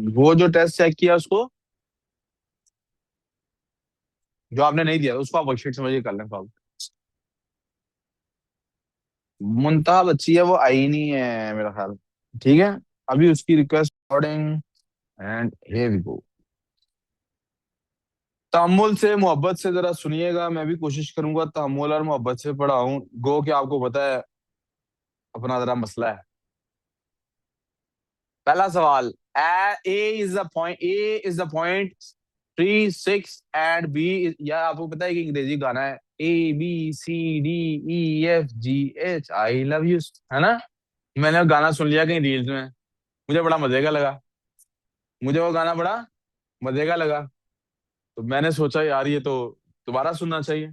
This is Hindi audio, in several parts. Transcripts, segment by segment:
वो जो टेस्ट चेक किया उसको, जो आपने नहीं दिया उसको आप वर्कशीट समझ के कर लें सॉल्व। मुंतहा बच्ची है, वो आई नहीं है मेरा ख्याल। ठीक है, अभी उसकी request according, and here we go. तअम्मुल से मोहब्बत से जरा सुनिएगा, मैं भी कोशिश करूंगा तअम्मुल और मोहब्बत से पढ़ाऊं। गो कि आपको पता है अपना जरा मसला है। पहला सवाल, A is the point 3 6 and B, या आपको पता है कि अंग्रेजी गाना है ABCDEFGH आई लव यू, है ना? मैंने गाना सुन लिया कहीं रील्स में, मुझे बड़ा मजे का लगा। मुझे वो गाना बड़ा मजे का लगा, तो मैंने सोचा यार ये तो दोबारा सुनना चाहिए।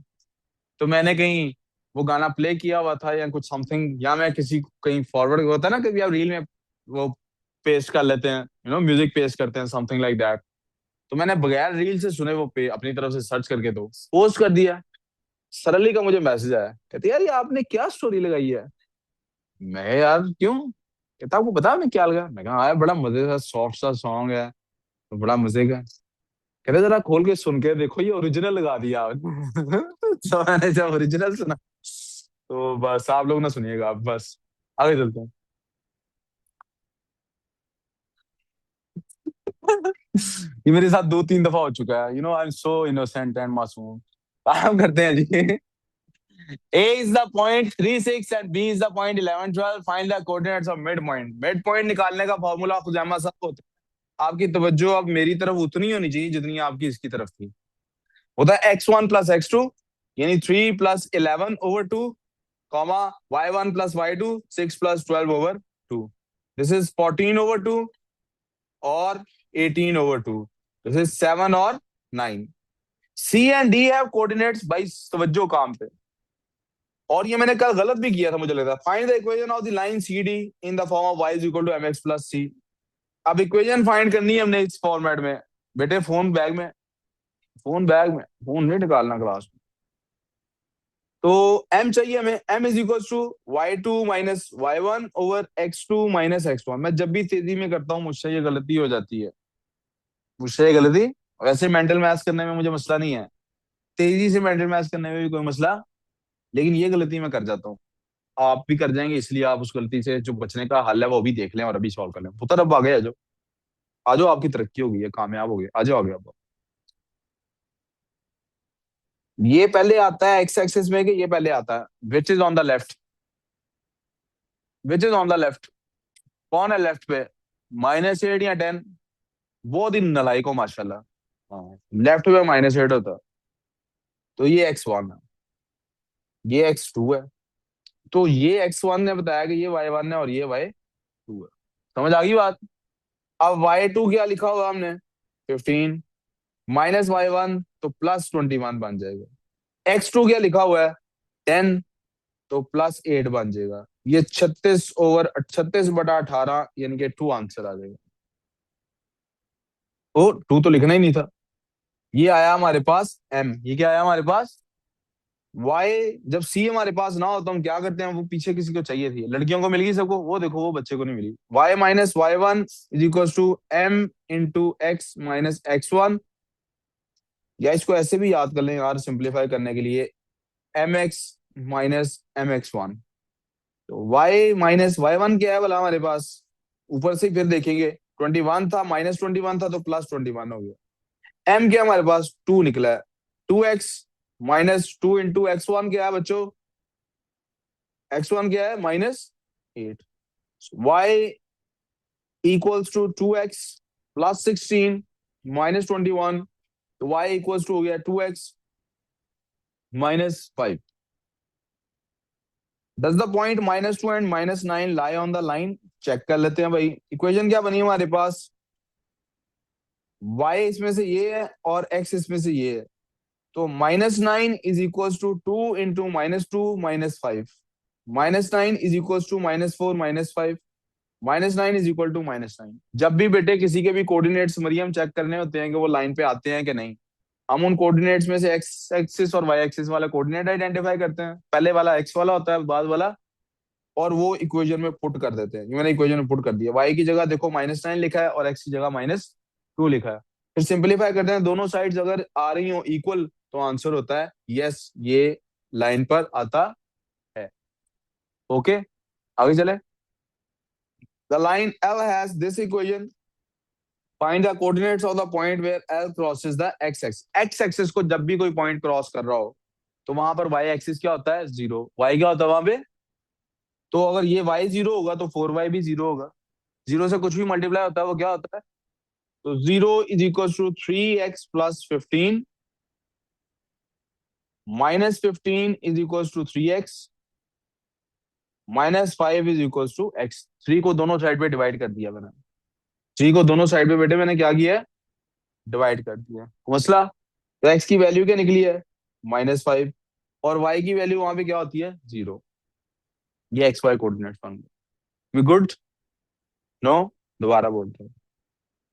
तो मैंने कहीं वो गाना प्ले किया हुआ था या कुछ समथिंग, या मैं किसी कहीं फॉरवर्ड होता है ना, कभी आप रील में वो पेस्ट कर लेते हैं, म्यूजिक पेस्ट करते हैं, समथिंग लाइक दैट। तो मैंने बगैर रील से सुने वो पे अपनी तरफ से सर्च करके तो पोस्ट कर दिया। सरली का मुझे मैसेज आया, कहते यार ये आपने क्या स्टोरी लगाई है। मैं यार क्यों, कहता आपको पता है मैं क्या लगा। मैं कहा यार बड़ा मजे का सॉफ्ट सा सॉन्ग है, तो बड़ा मजे का। कहते जरा खोल के सुन के देखो, ये ओरिजिनल लगा दिया आपने। तो मैंने जब ओरिजिनल सुना, तो बस आप लोग ना सुनिएगा, आप बस आगे चलते हैं। ये मेरे साथ 2 3 दफा हो चुका है, I am so innocent and मासूम। काम करते हैं जी। A is the point 3 6 and B is the point 11 12. Find the coordinates of midpoint. Midpoint निकालने का फॉर्मूला खुजैमा साहब होता है। आपकी तवज्जो अब मेरी तरफ उतनी होनी चाहिए जितनी आपकी इसकी तरफ थी। होता है x1 + x2, यानी 3 + 11/2, comma y1 + y2 6 + 12/2। This is 14/2 और 18/2। दिस इज 7 और 9। C and D have coordinates by, तवज्जो काम पे। और ये मैंने कल गलत भी किया था मुझे लगता है। Find the equation of the line C D in the form of y is equal to mx + c। अब इक्वेशन फाइंड करनी है हमने इस फॉर्मेट में। बेटे फोन बैग में, फोन बैग में, फोन नहीं निकालना क्लास में। तो m चाहिए हमें, m is equal to y2 - y1/x2 - x1। मैं जब भी तेजी में करता हूँ मुझसे ये गलती हो जाती है, मुझसे ये गलती। वैसे मेंटल मैथ्स करने में मुझे मसला नहीं है, तेजी से मेंटल मैथ्स करने में भी कोई मसला, लेकिन ये गलती मैं कर जाता हूँ। आप भी कर जाएंगे, इसलिए आप उस गलती से जो बचने का हल है वो भी देख लें और अभी सॉल्व कर लें। पुत्र अब आ गए, आ जाओ, आपकी तरक्की हो गई है, कामयाब हो गए, आ जाओ आगे आप। ये पहले आता है एक्स एक्सिस में कि ये पहले आता है, which is on the left, which is on the left, कौन है लेफ्ट पे, -8 या 10? बहुत ही नलायक हो माशाल्लाह। हाँ, लेफ्ट पे -8 होता, तो ये x1 है, ये x2 है। तो ये x1 ने बताया कि ये y1 है और ये y2 है। समझ आ गई बात? अब y2 क्या लिखा होगा हमने, 15, -y1 तो +21 बन जाएगा। x2 क्या लिखा हुआ है, 10, तो +8 बन जाएगा। ये 36/18 यानी कि 2 आंसर आ जाएगा। ओ 2 तो लिखना ही नहीं था। ये आया हमारे पास m, ये क्या आया हमारे पास y। जब c हमारे पास ना हो तो हम क्या करते हैं, वो पीछे किसी को चाहिए थी, लड़कियों को मिल गई सबको, वो देखो वो बच्चे को नहीं मिली। y - y1 is equal to m × x - x1, या इसको ऐसे भी याद कर लें यार सिंप्लीफाई करने के लिए, mx - mx1। तो y - y1 क्या है बोला हमारे पास, ऊपर से फिर देखेंगे 21 था, -21 था तो +21 हो गया। m क्या हमारे पास 2 निकला है, 2x -2 × x1 क्या है बच्चों, x1 क्या है -8। y इक्वल्स टू 2x +16 -21, तो y इक्वल्स टू हो गया 2x -5। Does the point -2 and -9 lie on the line? Check कर लेते हैं भाई, इक्वेशन क्या बनी हमारे पास, y इसमें से ये है और x इसमें से ये है। तो -9 is equal to 2 × -2 - 5, -9 is equal to -4 -5, -9 is equal to -9। जब भी बेटे किसी के भी कोऑर्डिनेट्स मरियम चेक करने होते हैं कि वो लाइन पे आते हैं कि नहीं, हम उन कोऑर्डिनेट्स में से एक्स एक्सिस और वाई एक्सिस वाला कोऑर्डिनेट आइडेंटिफाई करते हैं। पहले वाला एक्स वाला होता है, बाद वाला और वो इक्वेशन में पुट कर देते हैं। ये मैंने इक्वेशन में पुट कर दिया, y की जगह देखो -9 लिखा है और x की जगह -2 लिखा है। फिर सिंपलीफाई करते हैं, दोनों साइड्स अगर आ रही हो इक्वल तो आंसर होता है यस, ये लाइन पर आता है। ओके, आगे चले। The line L has this equation, find the coordinates of the point where L crosses the x axis. x axis को जब भी कोई पॉइंट क्रॉस कर रहा हो तो वहां पर y एक्सिस क्या होता है, 0। y क्या होता है वहां पे, तो अगर ये y 0 होगा तो 4y भी 0 होगा। 0 से कुछ भी मल्टीप्लाई होता है वो क्या होता है, तो 0 is equal to 3x plus 15 -15 is equal to 3x -5 is equal to x। 3 को दोनों साइड पे डिवाइड कर दिया मैंने। 3 को दोनों साइड पे बेटे मैंने क्या किया है, डिवाइड कर दिया। मसला, तो x की वैल्यू क्या निकली है, -5, और y की वैल्यू वहां पे क्या होती है, 0। ये एक्स वाई कोऑर्डिनेट बन गए। वी गुड, नो, दोबारा बोलते हैं।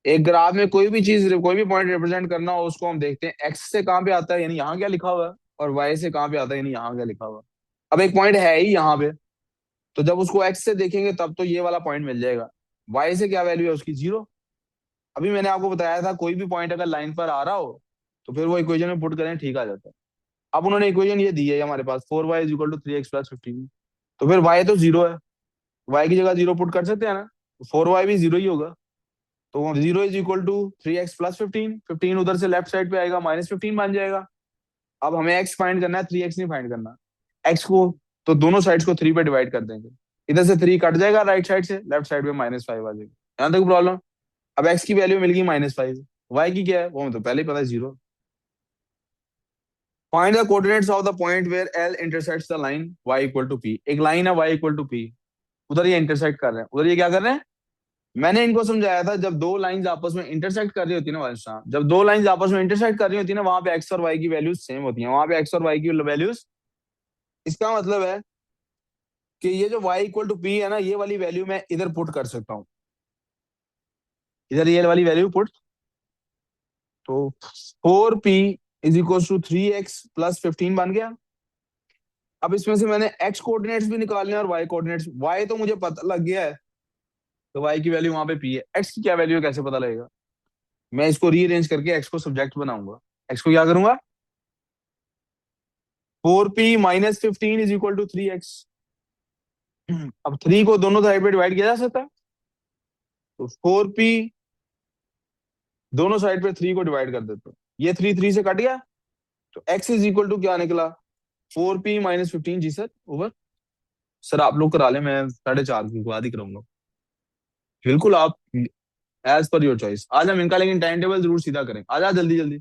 एक ग्राफ में कोई भी चीज, कोई भी पॉइंट रिप्रेजेंट करना हो उसको हम देखते हैं एक्स से कहाँ पे आता है, यानी यहाँ क्या लिखा हुआ है, और वाई से कहाँ पे आता है, यानी यहाँ क्या लिखा हुआ है। अब एक पॉइंट है ही यहाँ पे, तो जब उसको एक्स से देखेंगे तब तो ये वाला पॉइंट मिल जाएगा। वाई से क्या वैल्यू है उसकी, 0। अभी मैंने आपको बताया था कोई भी पॉइंट अगर लाइन पर आ रहा हो तो फिर वो इक्वेशन में पुट करें, ठीक आ जाता है। अब उन्होंने इक्वेशन ये दी है हमारे पास, 4y is equal to 3x plus 15, तो फिर y तो 0 है, y की जगह 0 पुट कर सकते हैं ना, 4y भी 0 ही होगा। तो 0 is equal to 3x plus 15, 15 उधर से लेफ्ट साइड पे आएगा, -15 बन जाएगा। अब हमें x फाइंड करना है, 3x नहीं फाइंड करना। x को तो दोनों साइड्स को 3 पे डिवाइड कर देंगे, इधर से 3 कट जाएगा राइट साइड से, लेफ्ट साइड पे -5 आ जाएगा। यहाँ तक प्रॉब्लम। अब x की वैल्यू मिल गई -5, y की क्या है वो तो पहले ही पता है, 0। Find the coordinates of the point where L intersects the line y equal to p। एक लाइन है y इक्वल टू p, उधर ये इंटरसेक्ट कर रहे हैं, उधर ये क्या कर रहे हैं। मैंने इनको समझाया था जब दो लाइंस आपस में इंटरसेक्ट कर रही होती है ना वंशा, जब दो लाइंस आपस में इंटरसेक्ट कर रही होती है ना, वहां पे एक्स और वाई की वैल्यूज सेम होती हैं, वहां पे एक्स और वाई की वैल्यूज। इसका मतलब है कि ये जो y इक्वल टू पी है ना, ये वाली वैल्यू मैं इधर पुट कर सकता हूँ, इधर ये वाली वैल्यू पुट। तो 4p is equal to 3x plus 15 बन गया। अब इसमें से मैंने x कोऑर्डिनेट्स भी निकालने हैं और y कोऑर्डिनेट्स, y तो मुझे पता लग गया है, तो y की वैल्यू वहां पे p है। x की क्या वैल्यू है कैसे पता लगेगा, मैं इसको रीअरेंज करके x को सब्जेक्ट बनाऊंगा। x को क्या करूंगा, 4p minus 15 is equal to 3x। अब 3 को दोनों साइड पे डिवाइड किया जा सकता है, तो 4p दोनों साइड पे 3 को डिवाइड कर देते हो, ये 3 से कट गया, तो x इज इक्वल टू क्या निकला, 4p माइनस 15। जी सर, ओवर। सर आप लोग करा ले, मैं 4.5 की बाद ही कराऊंगा। बिल्कुल, आप एज पर योर चॉइस। आज हम इनका लेकिन टाइम टेबल जरूर सीधा करें, आ जा जल्दी जल्दी।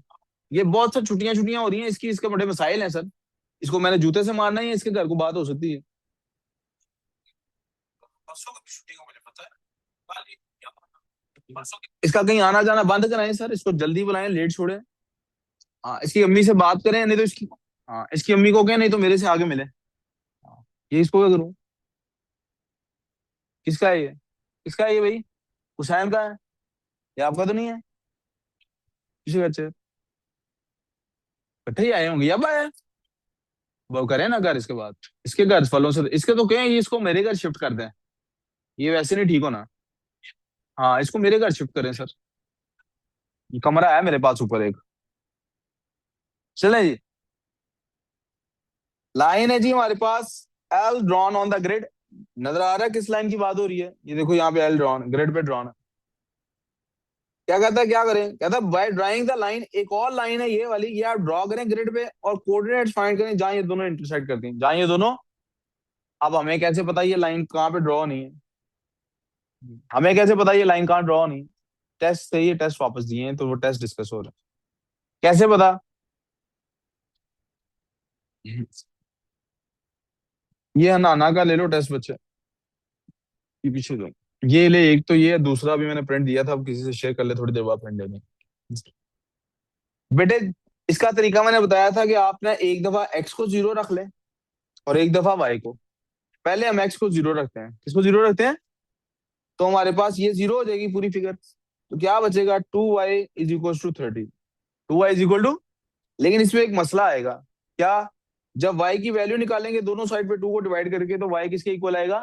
ये बहुत सर छुट्टियां छुट्टियां हो रही हैं इसकी, इसके बड़े मसाइल हैं सर। इसको मैंने जूते से मारना ही है, इसके घर को बात हो सकती है। परसों की छुट्टी को मुझे पता है, इसका कहीं आना जाना बंद कराएं सर, इसको जल्दी बुलाएं, लेट छोड़े। हाँ, इसकी अम्मी से बात करें, नहीं तो इसकी, हाँ इसकी अम्मी को कहें, नहीं तो मेरे से आगे मिले। हाँ, ये इसको क्या करूँ, किसका है ये, किसका है ये भाई, हुसैन का है, ये आपका तो नहीं है, किसी का अच्छे इकट्ठे ही आए होंगे, अब आए वो करें ना घर, इसके बाद इसके घर फलों से इसके तो कहें ये इसको मेरे घर शिफ्ट कर दें, ये वैसे नहीं ठीक होना। हाँ, इसको मेरे घर शिफ्ट करें सर, ये कमरा है मेरे पास ऊपर एक। चले जी, लाइन है जी हमारे पास, L drawn on the grid. नजर आ रहा है किस लाइन की बात हो रही है, ये देखो यहाँ पे एल ड्रॉन ग्रिड पे ड्रॉन है। क्या कहता है, क्या करें, कहता है बाय ड्राइंग द लाइन, एक और लाइन है ये वाली, ये आप ड्रॉ करें ग्रिड पे और कोऑर्डिनेट्स फाइंड करें जहां ये दोनों इंटरसेक्ट करती हैं, जहां ये दोनों। अब हमें कैसे पता ये लाइन कहाँ पे ड्रॉ नहीं है, हमें कैसे पता ये लाइन कहाँ ड्रॉ नहीं। टेस्ट से ये टेस्ट वापस दिए हैं तो वो टेस्ट डिस्कस हो रहा है, कैसे पता। ये नाना का ले लो टेस्ट बच्चे, ये पीछे दो। ये ले एक, तो ये दूसरा भी मैंने प्रिंट दिया था, अब किसी से शेयर कर ले, थोड़ी देर बाद प्रिंट देने बेटे। इसका तरीका मैंने बताया था कि आप ना एक दफा एक्स को 0 रख लें और एक दफा वाई को। पहले हम एक्स को 0 रखते हैं, किसको 0 रखते हैं, तो हमारे पास ये 0 हो जाएगी पूरी फिगर, तो क्या बचेगा, 2y is equal to 30, 2y is equal to. लेकिन इसमें एक मसला आएगा, क्या, जब y की वैल्यू निकालेंगे दोनों साइड पे 2 को डिवाइड करके, तो y किसके इक्वल आएगा?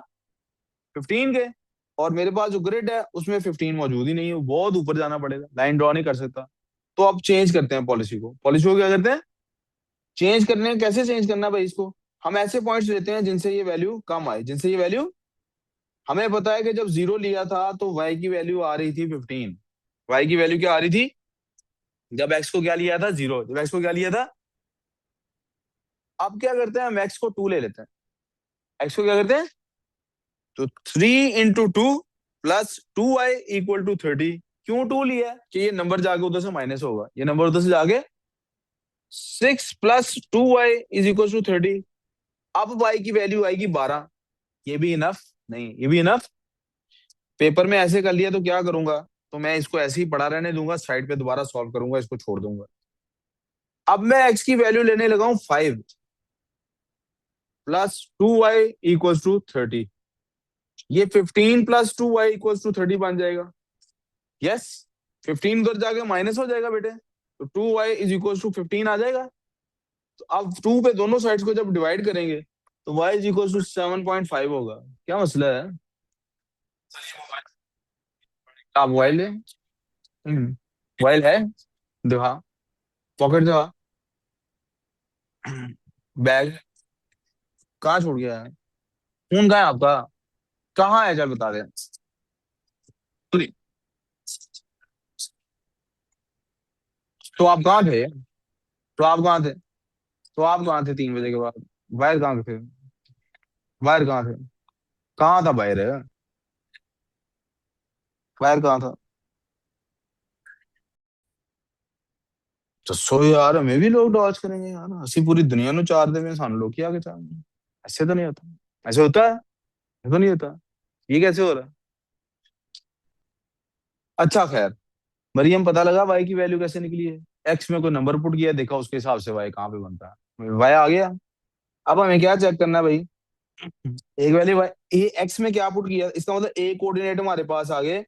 15 के। और मेरे पास जो ग्रिड है उसमें 15 मौजूद ही नहीं है, बहुत ऊपर जाना पड़ेगा, लाइन ड्रॉ नहीं कर सकता। तो अब चेंज करते हैं पॉलिसी को। पॉलिसी को क्या करते हैं? चेंज करने। कैसे चेंज करना है भाई इसको? हम ऐसे पॉइंट्स लेते हैं जिनसे ये वैल्यू कम आए, जिनसे ये वैल्यू, हमें पता है कि जब 0 लिया था तो y की वैल्यू आ रही थी 15। y की वैल्यू क्या आ रही थी जब x को क्या लिया था? 0। जब x को क्या लिया था? अब क्या करते हैं, हम x को 2 ले लेते हैं। x को क्या करते हैं? तो 3 × 2 प्लस 2y इक्वल टू 30। क्यों 2 लिया है? कि ये नंबर जाके उधर से माइनस होगा, ये नंबर उधर से जाके 6 plus 2y is equal to 30। अब y की वैल्यू आएगी 12। ये भी इनफ नहीं, ये भी इनफ। पेपर में ऐसे कर लिया तो क्या करूंगा, तो मैं इसको ऐसे ही पड़ा रहने दूंगा, साइड पे दोबारा सॉल्व करूंगा, इसको छोड़ दूंगा। अब मैं x की वैल्यू लेने लगा हूं 5 प्लस 2y इक्वल टू 30। ये 15 प्लस 2y इक्वल टू 30 बन जाएगा। यस, 15 उधर जाके माइनस हो जाएगा बेटे, तो 2y इज इक्वल टू 15 आ जाएगा। तो अब 2 पे दोनों साइड्स को जब डिवाइड करेंगे तो y इज इक्वल टू 7.5 होगा। क्या मसला है? आप मोबाइल है? मोबाइल है? दिखा, पॉकेट दिखा। बैग कहाँ छूट गया है? फोन कहाँ है आपका? कहाँ है, चल बता दे। तो आप कहाँ थे? तो आप कहाँ थे? तो आप कहाँ थे 3 बजे के बाद? बाहर कहाँ थे? बाहर कहाँ थे? कहाँ था बाहर? बाहर कहाँ था? तो सो यार, हमें भी लोग डॉज करेंगे यार, हंसी पूरी दुनिया नु चार दे में सान लोग क्या के चार। ऐसे तो नहीं होता। ऐसे होता है? ऐसे तो नहीं होता। ये कैसे हो रहा है? अच्छा खैर, मरियम पता लगा वाई की वैल्यू कैसे निकली है। एक्स में कोई नंबर पुट किया, देखा उसके हिसाब से वाई कहाँ पे बनता है, वाई आ गया। अब हमें क्या चेक करना है भाई? एक वैल्यू वाई, ये एक्स में क्या पुट किया, इसका मतलब ए कोऑर्डिनेट हमारे पास आ गए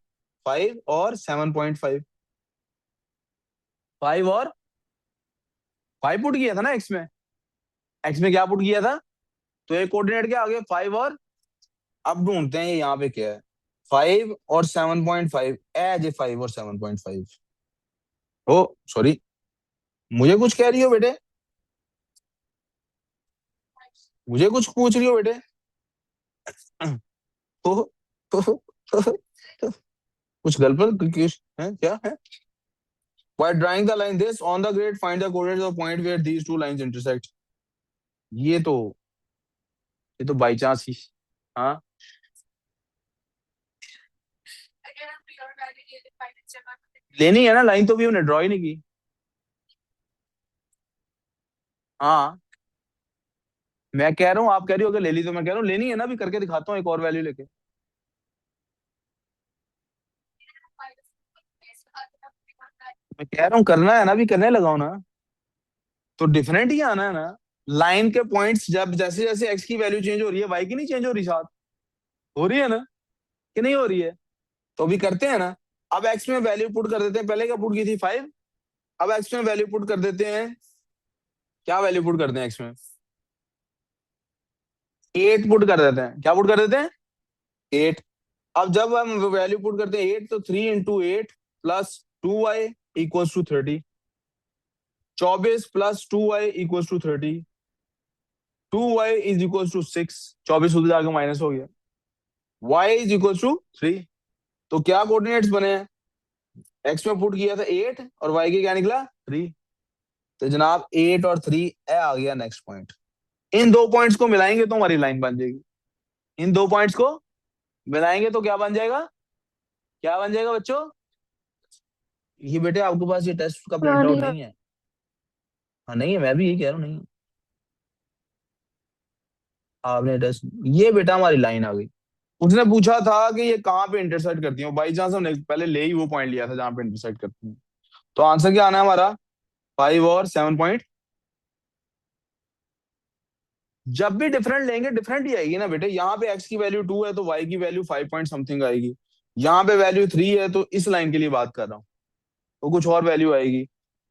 5 और 7.5। 5 और 5 पुट किया था ना एक्स में। एक्स में क्या पुट किया था? तो एक कोऑर्डिनेट क्या आ गया? 5 और, अब ढूंढते हैं ये यहाँ पे क्या है। 5 और 7.5, एज ए 5 और 7.5। ओ सॉरी, मुझे कुछ कह रही हो बेटे? मुझे कुछ पूछ रही हो बेटे? तो, तो, तो, कुछ गलत कुछ है क्या है? By drawing the line this on the grid, find the coordinates of the point where these two lines intersect. ये तो, ये तो बाई चांस ही। हाँ, लेनी है ना लाइन, तो भी हमने ड्रॉ ही नहीं की। हाँ, मैं कह रहा हूँ, आप कह रही हो अगर ले ली, तो मैं कह रहा हूँ लेनी है ना, अभी करके दिखाता हूँ एक और वैल्यू लेके। मैं कह रहा हूँ करना है ना, अभी करने लगाओ ना। तो डिफरेंट ही आना है ना। लाइन के पॉइंट्स जब जैसे जैसे एक्स की वैल्यू चेंज हो रही है, वाई की नहीं चेंज हो रही साथ? हो रही है ना, कि नहीं हो रही है? तो अभी करते हैं ना। अब एक्स में वैल्यू पुट कर देते हैं, पहले क्या पुट की थी? 5। अब एक्स में वैल्यू पुट कर देते हैं, क्या वैल्यू पुट करते हैं एक्स में? 8 पुट कर देते हैं। क्या पुट कर देते हैं? 8। अब जब हम वैल्यू पुट करते हैं 8, तो 3 × 8 plus 2y equals to 30। 24 plus 2y equals to 30। 2y is equals to 6। 24 उधर जाकर माइनस हो गया। y is equals to 3। तो क्या कोऑर्डिनेट्स बने हैं? x में पुट किया था 8 और y के क्या निकला? 3। तो जनाब 8 और 3 ए आ गया नेक्स्ट पॉइंट। इन दो पॉइंट्स को मिलाएंगे तो हमारी लाइन बन जाएगी। इन दो पॉइंट्स को मिलाएंगे तो क्या बन जाएगा? क्या बन जाएगा बच्चों? ये बेटे आपके पास ये टेस्ट का प्रिंट आउट नहीं है? हाँ नहीं है, मैं भी यही कह रहा हूँ, नहीं है। आपने टेस्ट, ये बेटा हमारी लाइन आ गई। उसने पूछा था कि ये कहाँ पे इंटरसेक्ट करती है, बाई चांस हमने पहले ले ही वो पॉइंट लिया था जहां पे इंटरसेक्ट करती है। तो आंसर क्या आना है हमारा? 5 और 7 पॉइंट। जब भी डिफरेंट लेंगे डिफरेंट ही आएगी ना बेटे। यहाँ पे एक्स की वैल्यू 2 है तो वाई की वैल्यू 5 पॉइंट समथिंग आएगी। यहाँ पे वैल्यू 3 है तो इस लाइन के लिए बात कर रहा हूँ, तो कुछ और वैल्यू आएगी।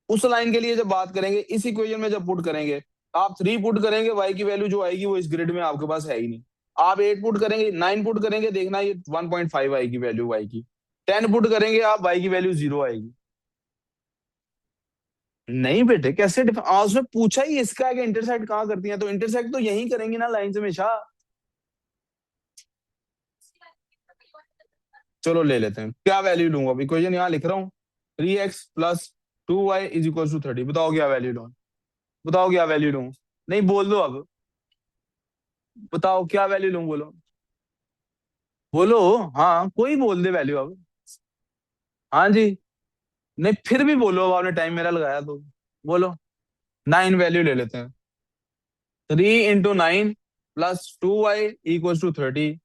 उस लाइन के लिए जब बात करेंगे, इस इक्वेशन में जब पुट करेंगे, आप 3 पुट करेंगे, y की वैल्यू जो आएगी वो इस ग्रिड में आपके पास है ही नहीं। आप 8 पुट करेंगे, 9 पुट करेंगे, देखना ये 1.5 आएगी वैल्यू y की। 10 पुट करेंगे आप, y की वैल्यू 0 आएगी। नहीं बेटे, कैसे उसने पूछा ही इसका है कि इंटरसेक्ट कहाँ करती है, तो इंटरसेक्ट तो यही करेंगी ना लाइन से हमेशा। चलो ले लेते हैं, क्या वैल्यू लूंगा, इक्वेशन यहाँ लिख रहा हूँ। 3x plus 2y is equal to 30। बताओ क्या वैल्यू लूँ, बताओ क्या वैल्यू लूँ। नहीं बोल दो अब, बताओ क्या वैल्यू लूँ, बोलो बोलो। हाँ कोई बोल दे वैल्यू अब। हाँ जी। नहीं फिर भी बोलो, अब आपने टाइम मेरा लगाया तो बोलो। 9 वैल्यू ले लेते हैं। 3 into 9 plus 2y equal to 30।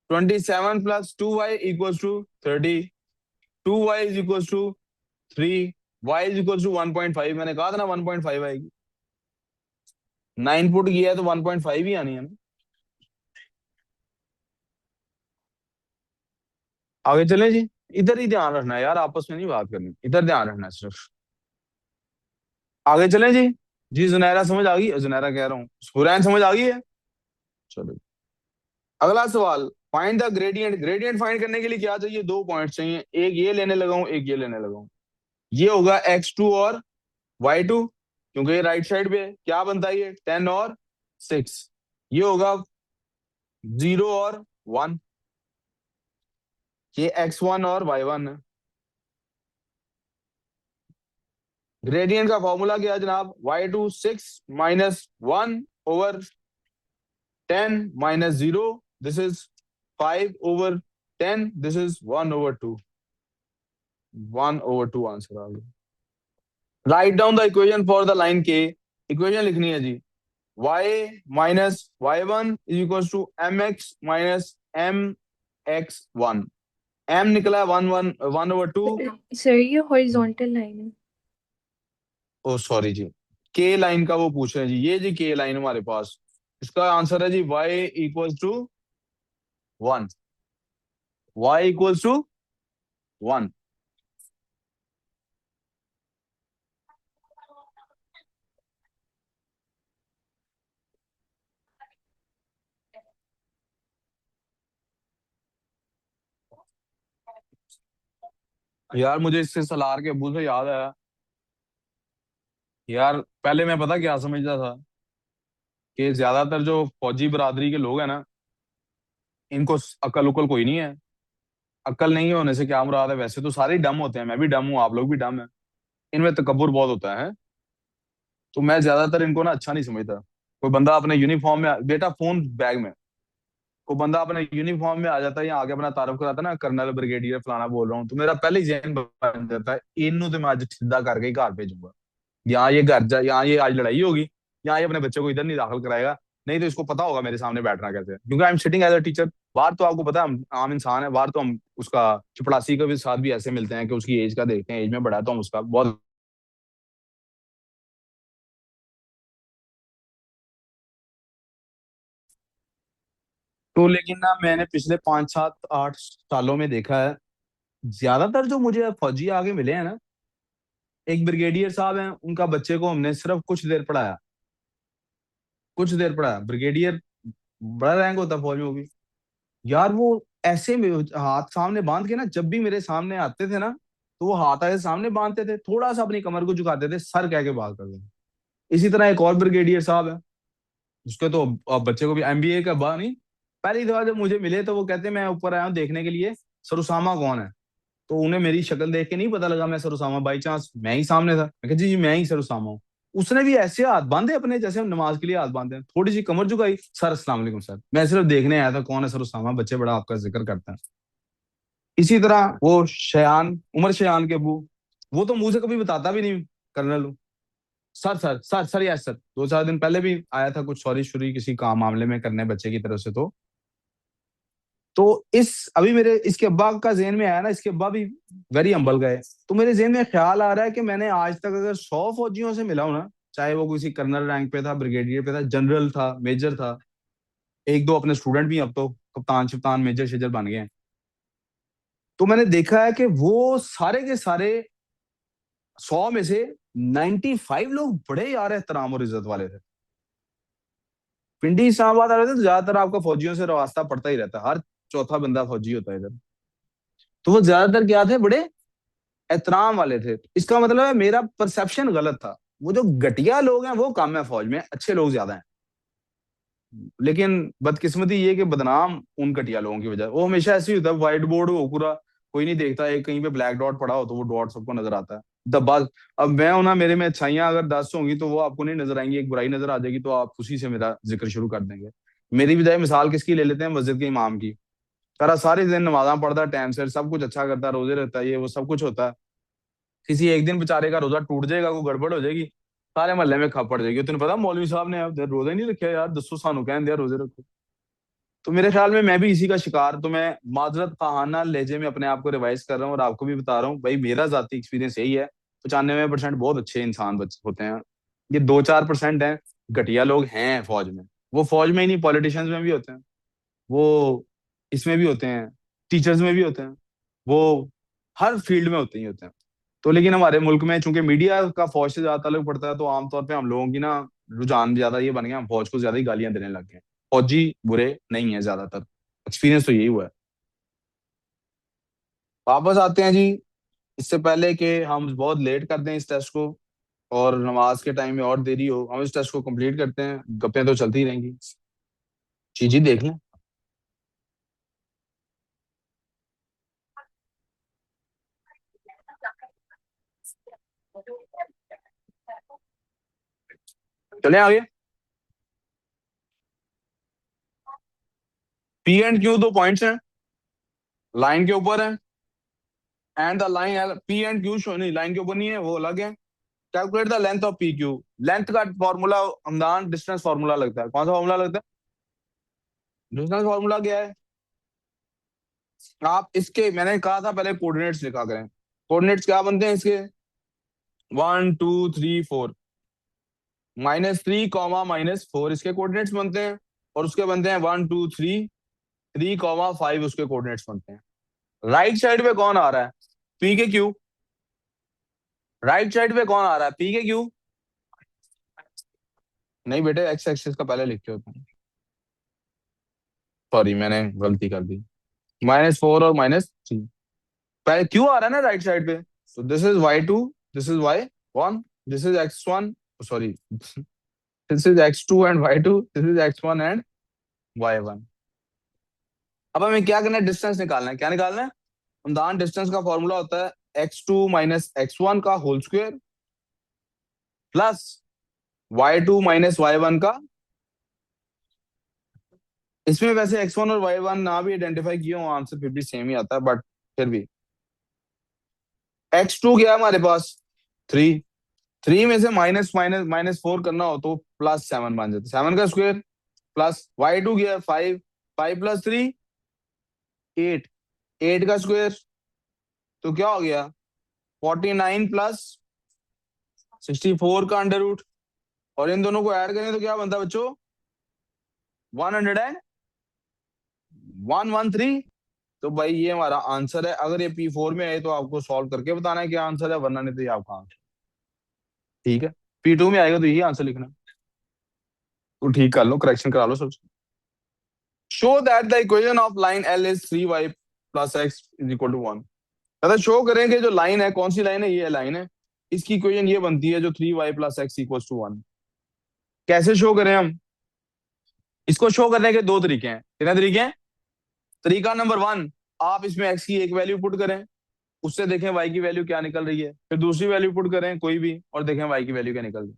27 plus 2y equal to 30। 2y is equal to 3। y is equal to 1.5। मैंने कहा था ना 1.5 आएगी। 9 पुट किया है तो 1.5 ही आनी है ना। आगे चले जी। इधर ही ध्यान रखना है यार, आपस में नहीं बात करनी, इधर ध्यान रखना है सिर्फ। आगे चले जी। जी जुनैरा समझ आ गई, जुनैरा कह रहा हूँ, हुरैन समझ आ गई है। चलो अगला सवाल। Find the gradient. Gradient find करने के लिए क्या चाहिए, दो पॉइंट चाहिए, एक ये लेने लगा हूं, एक ये लेने लगा हूं। ये होगा x2 और y2, क्योंकि ये राइट साइड पे है। क्या बनता है ये 10 और 6। ये होगा 0 और 1। ये x1 और y1 है। ग्रेडियंट का फॉर्मूला क्या है जनाब, y2 6 minus 1/10 minus 0, this is 5/10, this is 1/2। 1/2 answer आ गया। Write down the equation for the line के। इक्वेशन लिखनी है जी। y minus y1 is equal to mx minus mx1। m निकला है 1/2। सर ये हॉरिजॉन्टल लाइन है। ओ सॉरी जी, के लाइन का वो पूछ रहे हैं जी, ये जी के लाइन हमारे पास। इसका आंसर है जी y equal to 1। y equal to 1। यार मुझे इससे सलार के अब्बू से याद आया। यार पहले मैं पता क्या समझता था कि ज्यादातर जो फौजी बरादरी के लोग हैं ना, इनको अकल उकल कोई नहीं है। अकल नहीं होने से क्या मुराद है, वैसे तो सारे ही डम होते हैं, मैं भी डम हूँ, आप लोग भी डम है। इनमें तकब्बुर बहुत होता है। तो मैं ज्यादातर इनको ना अच्छा नहीं समझता। कोई बंदा अपने यूनिफॉर्म में, बेटा फोन बैग में, कोई बंदा अपने यूनिफॉर्म में आ जाता है या आगे अपना तारुफ कराता है ना, कर्नल ब्रिगेडियर फलाना बोल रहा हूँ, तो मेरा पहले ही जहन बन जाता है, इनू तो मैं आज सीधा करके ही घर भेजूंगा। यहाँ ये घर जा, यहाँ ये आज लड़ाई होगी, यहाँ ये अपने बच्चे को इधर नहीं दाखिल कराएगा। नहीं तो इसको पता होगा मेरे सामने बैठना कैसे है, क्योंकि I am sitting as a teacher. बाहर तो आपको पता है हम आम इंसान है, बाहर तो हम उसका चपड़ासी के भी साथ भी ऐसे मिलते हैं कि उसकी एज का देखते हैं, एज में बड़ा है तो हम उसका बहुत। तो लेकिन ना मैंने पिछले 5 7 8 सालों में देखा है, ज्यादातर जो मुझे फौजी आगे मिले हैं ना, एक ब्रिगेडियर साहब हैं, उनका बच्चे को हमने सिर्फ कुछ देर पढ़ाया, कुछ देर पढ़ाया। ब्रिगेडियर बड़ा रैंक होता है फौज में वो भी। यार वो ऐसे में हाथ सामने बांध के ना, जब भी मेरे सामने आते थे ना, तो वो हाथ ऐसे सामने बांधते थे, थोड़ा सा अपनी कमर को झुकाते थे, सर कह के बात करते थे। इसी तरह एक और ब्रिगेडियर साहब है, उसके तो अब बच्चे को भी एमबीए का बा नहीं। पहली दफा जब मुझे मिले तो वो कहते मैं ऊपर आया हूँ देखने के लिए सर उसामा कौन है। तो उन्हें मेरी शक्ल देख के नहीं पता लगा मैं सर उसामा, बाई चांस मैं ही सामने था, मैं कहा जी जी मैं ही सर उसामा हूँ। उसने भी ऐसे हाथ बांधे अपने, जैसे हम नमाज के लिए हाथ बांधे हैं, थोड़ी सी कमर झुकाई, सर अस्सलाम वालेकुम सर, मैं सिर्फ देखने आया था कौन है सर उसामा, बच्चे बड़ा आपका जिक्र करते हैं। इसी तरह वो शयान, उमर शयान के अबू, वो तो मुंह से कभी बताता भी नहीं कर्नल हूँ। Sir sir sir sir yes sir, 2 4 दिन पहले भी आया था कुछ सॉरी शुरी किसी काम मामले में करने बच्चे की तरफ से। तो इस अभी मेरे इसके अब्बा का जेहन में आया ना, इसके अब्बा भी वेरी हम्बल गए। तो मेरे जेहन में ख्याल आ रहा है कि मैंने आज तक अगर 100 फौजियों से मिला हूं ना, चाहे वो किसी कर्नल रैंक पे था, ब्रिगेडियर पे था, जनरल था, मेजर था, एक दो अपने स्टूडेंट भी अब तो कप्तान शिप्तान मेजर शेजर बन गए हैं, तो मैंने देखा है कि वो सारे के सारे 100 में से 95 लोग बड़े यार एहतराम और इज्जत वाले थे। पिंडी इस्लामाबाद आ रहे थे तो ज्यादातर आपका फौजियों से रास्ता पड़ता ही रहता है, हर चौथा बंदा फौजी होता है इधर। तो वो ज्यादातर क्या थे, बड़े एहतराम वाले थे। इसका मतलब है मेरा परसेप्शन गलत था। वो जो घटिया लोग हैं वो कम है फौज में, अच्छे लोग ज्यादा हैं। लेकिन बदकिस्मती ये कि बदनाम उन घटिया लोगों की वजह, वो हमेशा ऐसे ही होता है, व्हाइट बोर्ड हो पूरा, कोई नहीं देखता, एक कहीं पे ब्लैक डॉट पड़ा हो तो वो डॉट सबको नजर आता है। दबा, अब मैं हूं ना, मेरे में अच्छाइयां अगर 10 होंगी तो वो आपको नहीं नजर आएंगी, एक बुराई नजर आ जाएगी तो आप उसी से मेरा जिक्र शुरू कर देंगे। मेरी बजाय मिसाल किसकी ले लेते हैं, मस्जिद के इमाम की। सारा सारे दिन नमाजा पढ़ता है टाइम से, सब कुछ अच्छा करता है, रोजे रहता है, ये वो सब कुछ होता है। किसी एक दिन बेचारे का रोजा टूट जाएगा, कोई गड़बड़ हो जाएगी, सारे मोहल्ले में खप पड़ जाएगी, तुम्हें पता मौलवी साहब ने अब रोजा ही नहीं रखा यार, 200 सानू कह दिया रोजे रखो। तो मेरे ख्याल में मैं भी इसी का शिकार, तो मैं माजरत खाना लहजे में अपने आप को रिवाइज कर रहा हूँ और आपको भी बता रहा हूँ भाई, मेरा जाती एक्सपीरियंस यही है। 95% बहुत अच्छे इंसान होते हैं, ये 2-4% हैं घटिया लोग हैं फौज में। वो फौज में ही नहीं, पॉलिटिशियंस में भी होते हैं, वो इसमें भी होते हैं, टीचर्स में भी होते हैं, वो हर फील्ड में होते ही होते हैं। तो लेकिन हमारे मुल्क में चूंकि मीडिया का फौज से ज्यादा ताल्लुक पड़ता है, तो आमतौर पे हम लोगों की ना रुझान ज्यादा ये बन गया, हम फौज को ज्यादा ही गालियां देने लग गए। फौजी बुरे नहीं है ज्यादातर, एक्सपीरियंस तो यही हुआ है। वापस आते हैं जी, इससे पहले कि हम बहुत लेट कर दें इस टेस्ट को और नमाज के टाइम में और देरी हो, हम इस टेस्ट को कंप्लीट करते हैं, गप्पें तो चलती ही रहेंगी। जी जी देख लें। चलें आगे। पी एंड क्यू दो पॉइंट्स हैं, लाइन के ऊपर है, and the line P and Q show नहीं, लाइन के ऊपर नहीं है, वो अलग है। Calculate the length of P Q. Length का फॉर्मूला हमदान डिस्टेंस फॉर्मूला लगता है, कौन सा फॉर्मूला लगता है, डिस्टेंस फॉर्मूला क्या है। आप इसके, मैंने कहा था पहले कोऑर्डिनेट्स लिखा करें। कोऑर्डिनेट्स क्या बनते हैं इसके, 1 2 3 4, -3, इसके कोऑर्डिनेट्स बनते हैं। और उसके बनते हैं 1 2 3 3, 5 उसके कोऑर्डिनेट्स बनते हैं। राइट साइड पे कौन आ रहा है, पी के क्यू। राइट साइड पे कौन आ रहा है, पी के क्यू। नहीं बेटे, एक्स एक्सिस का पहले लिख के होता है, सॉरी मैंने गलती कर दी। -4 और -3, पहले क्यू आ रहा है ना राइट साइड पे। तो this is y2, this is y1, this is x1, sorry this is x2 and y2, this is x1 and y1। अब हमें क्या करना है, डिस्टेंस निकालना है। क्या निकालना है, हमदान डिस्टेंस का फॉर्मूला होता है x2 - x1 का whole square plus y2 - y1 का। इसमें वैसे x1 और y1 ना भी आइडेंटिफाई किए हो, आंसर फिर भी सेम ही आता है, बट फिर भी x2 क्या है हमारे पास, 3। 3 में से -4 करना हो तो +7 बन जाता है, 7 का स्क्वायर प्लस y2 क्या है, 5। 5 + 3 8, 8 का स्क्वायर तो क्या हो गया, 49 प्लस 64 का अंडर रूट। और इन दोनों को ऐड करें तो क्या बनता है बच्चों, 113। तो भाई ये हमारा आंसर है। अगर ये P4 में आए तो आपको सॉल्व करके बताना है क्या आंसर है, वरना नहीं तो ये आपका आंसर। ठीक है, P2 में आएगा तो यही आंसर लिखना है। तो ठीक कर लो, करेक्शन करा लो सब। Show that the equation of line L is 3y + x = 1। अगर शो करें कि जो लाइन है, कौन सी लाइन है, ये लाइन है, इसकी इक्वेशन ये बनती है जो 3y + x = 1। कैसे शो करें हम इसको, शो करने के दो तरीके हैं। कितने तरीके हैं, तरीका नंबर 1, आप इसमें x की एक वैल्यू पुट करें, उससे देखें y की वैल्यू क्या निकल रही है, फिर दूसरी वैल्यू पुट करें कोई भी और देखें y की वैल्यू क्या निकल रही है।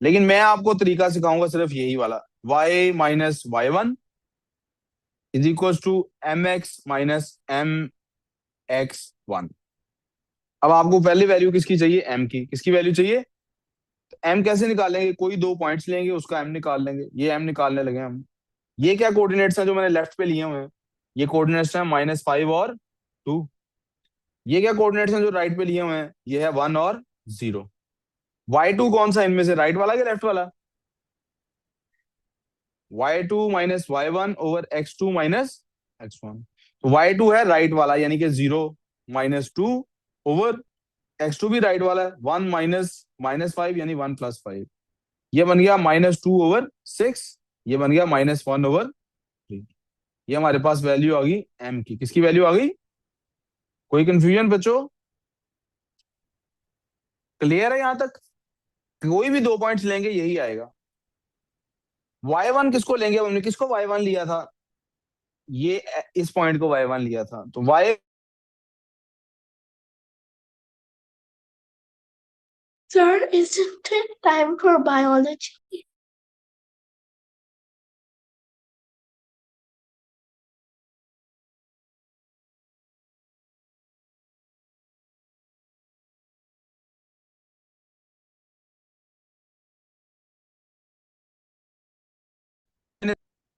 लेकिन मैं आपको तरीका सिखाऊंगा सिर्फ यही वाला, y - y1 = mx - mx1। अब आपको पहली वैल्यू किसकी चाहिए, m की। किसकी वैल्यू चाहिए, तो m कैसे निकालेंगे, कोई दो पॉइंट्स लेंगे उसका m निकाल लेंगे, ये m निकालने लगे हम। ये क्या कोऑर्डिनेट्स हैं जो मैंने लेफ्ट पे लिए हुए हैं, ये कोऑर्डिनेट्स हैं -5 और 2। ये क्या कोऑर्डिनेट्स हैं जो राइट पे लिए हुए हैं, ये है 1 और 0। y2 कौन सा इनमें से, राइट वाला या लेफ्ट वाला, y2 - y1 over x2 - x1। तो y2 है राइट वाला, यानी कि 0 - 2 ओवर x2 भी राइट वाला है, 1 माइनस 5 यानी 1 + 5, ये बन गया -2/6, ये बन गया -1/3। ये हमारे पास वैल्यू आ गई m की। किसकी वैल्यू आ गई? कोई कंफ्यूजन बच्चों? क्लियर है यहां तक? कोई भी 2 पॉइंट्स लेंगे यही आएगा। y1 किसको लेंगे? हमने किसको y1 लिया था? ये इस पॉइंट को y1 लिया था, तो y Sir, isn't it time for biology?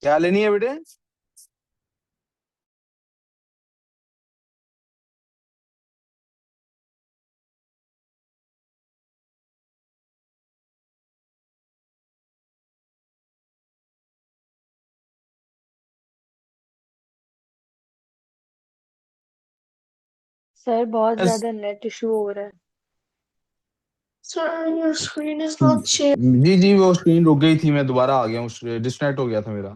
क्या लेनी है बेटे? सर बहुत Yes. ज्यादा नेट इशू हो रहा है। Sir, your screen is not sharing. जी जी, वो स्क्रीन रुक गई थी, मैं दोबारा आ गया हूँ, डिस्कनेक्ट हो गया था मेरा।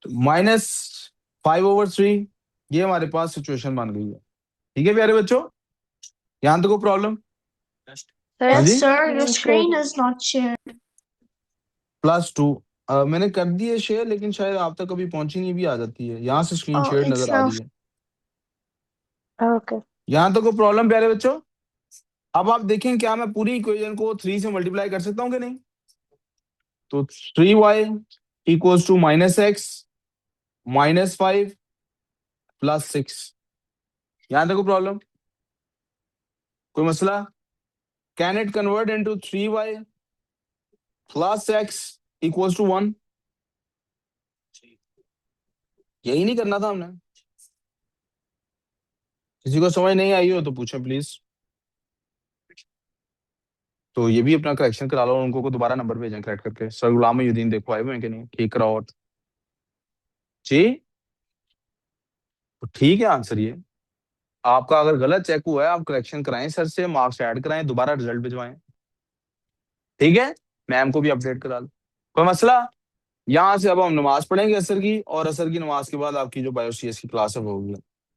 -5/3, ये हमारे पास सिचुएशन बन गई है। ठीक है प्यारे बच्चों, यहां तक कोई प्रॉब्लम? Sir, हाँ yes, जी, sir, your screen is not shared. +2। मैंने कर दी है शेयर, लेकिन शायद आप तक कभी पहुंची नहीं, भी आ जाती है, यहाँ से स्क्रीन Oh, शेयर it's नजर आ now. रही है। Okay. यहाँ तक कोई प्रॉब्लम प्यारे बच्चों? अब आप देखें, क्या मैं पूरी इक्वेशन को 3 से मल्टीप्लाई कर सकता हूँ कि नहीं? तो 3y इक्वल्स टू -x -5 +6। यहाँ तक कोई प्रॉब्लम? कोई मसला? Can it convert into 3y + x equals to 1? यही नहीं करना था हमने? किसी को समझ नहीं आई हो तो पूछें प्लीज। तो ये भी अपना करेक्शन करा लो, उनको को दोबारा नंबर भेजें करेक्ट करके। सर गुलाम मोहिउद्दीन देखो आए हुए हैं कि नहीं, ठीक कराओ। और जी, तो ठीक है आंसर ये। आपका अगर गलत चेक हुआ है, आप करेक्शन कराएं, सर से मार्क्स ऐड कराएं, दोबारा रिजल्ट भिजवाएं। ठीक है, मैम को भी अपडेट करा लो, कोई मसला? यहाँ से अब हम नमाज पढ़ेंगे असर की, और असर की नमाज के बाद आपकी जो बायो CS की क्लास है वो होगी।